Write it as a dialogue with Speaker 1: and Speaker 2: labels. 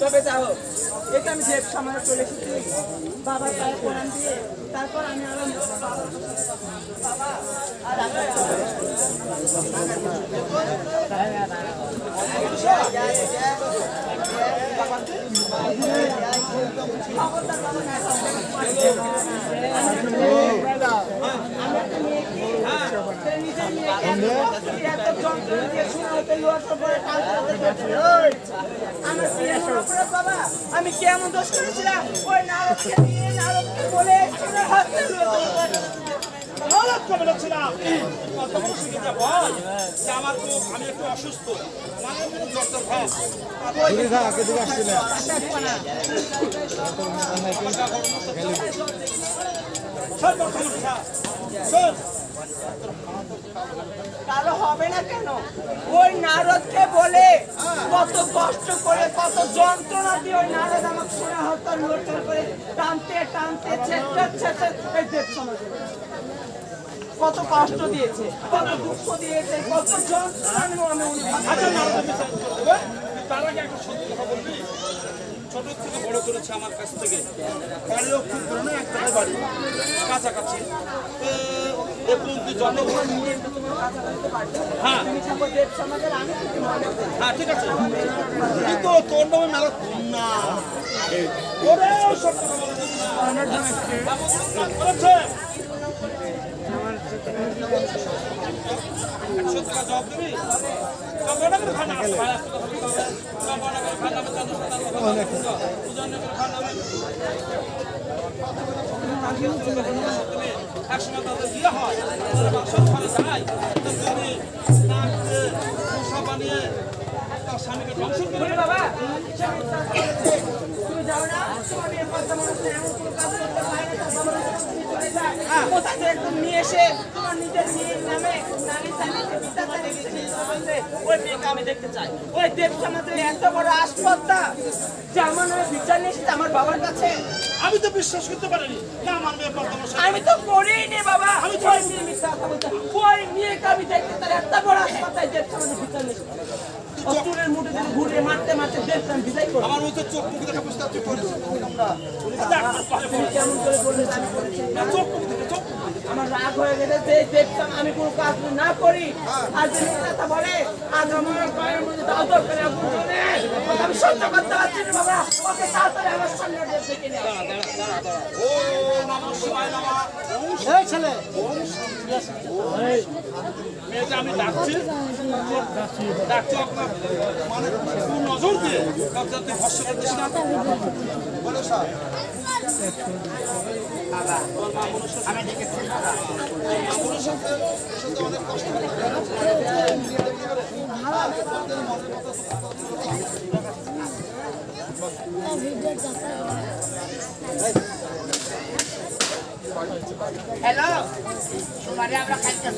Speaker 1: তবে যাও, এটা আমি দেব সামনে চলে এসেছি বাবার পায়ে প্রণাম দিয়ে, তারপর আমি আরম্ভ বাবা আমি কেমন দোষ করেছিলাম ওই নারদকে নিয়ে নারদকে বলে
Speaker 2: আমি একটু অসুস্থ
Speaker 1: কারো হবে না কেন? ওই নারদকে বলে কত কষ্ট করে কত যন্ত্রণা দিয়ে ওই নারদ আমাকে শোনা হত্যা লোটন করে টানতে টানতে এই দেব সমাজে কত কষ্ট দিয়েছে, কত দুঃখ দিয়েছে, কত যন্ত্রণা
Speaker 2: তার আগে একটা সত্যি কথা বলবি, ছোট থেকে বড় করেছে আমার কাছ থেকে, বাড়িও খুব বড় না, একটা বাড়ি কাছাকাছি। হ্যাঁ হ্যাঁ ঠিক আছে, কিন্তু তোর নামে মেলা না ওরেও সব কথা জবাব দিবি একসময় তাদের বিয়ে হয়, ঘরে যায়, বানিয়ে তার স্বামীকে ধ্বংস করে।
Speaker 1: বাবা তুমি যাও না, একদম নিয়ে এসে তোমার নিজের মেয়ের নামে ওই মেয়েকে আমি দেখতে চাই। ওই দেব সমাজের এত বড় আসপদ্দা যে আমার নামে বিচার নিয়ে এসেছে আমার বাবার কাছে।
Speaker 2: আমি তো বিশ্বাস করতে পারিনি না আমার মেয়ে
Speaker 1: আমি তো করিনি বাবা, আমি ওই মেয়ে মিথ্যা কথা বলতে, ওই মেয়েকে আমি দেখতে তার এত বড় আসপদ্দায় দেব সমাজের বিচার নিয়ে এসেছে। অস্ত্রের মুঠে দিয়ে ঘুরে মারতে মারতে দেখতাম বিদায় করে।
Speaker 2: আমার মতো চোখ মুখে দেখা বুঝতে পারছি
Speaker 1: কেমন করে বললে আমি করেছি?
Speaker 2: চোখ মুখে চোখ
Speaker 1: আমার রাগ হয়ে গেছে যে দেখতাম আমি কোনো কাজ না করি আর যদি কথা বলে আজ আমার পায়ের মধ্যে দাও করে আমি সহ্য করতে পারছি না বাবা ওকে তাড়াতাড়ি আমার সামনে ডেকে নিয়ে
Speaker 2: ও নমঃ শিবায় নমঃ।
Speaker 3: এই ছেলে
Speaker 2: মেয়েটা আমি ডাকছি ডাকছি আপনার মানে কোন নজর দিয়ে কাজটা তুই ভস্য করতেছ না বলো স্যার
Speaker 1: আমি ডেকেছি
Speaker 2: মামুনের সাথে অনেক কষ্ট
Speaker 1: হ্যালো তোমারে আমরা কালকে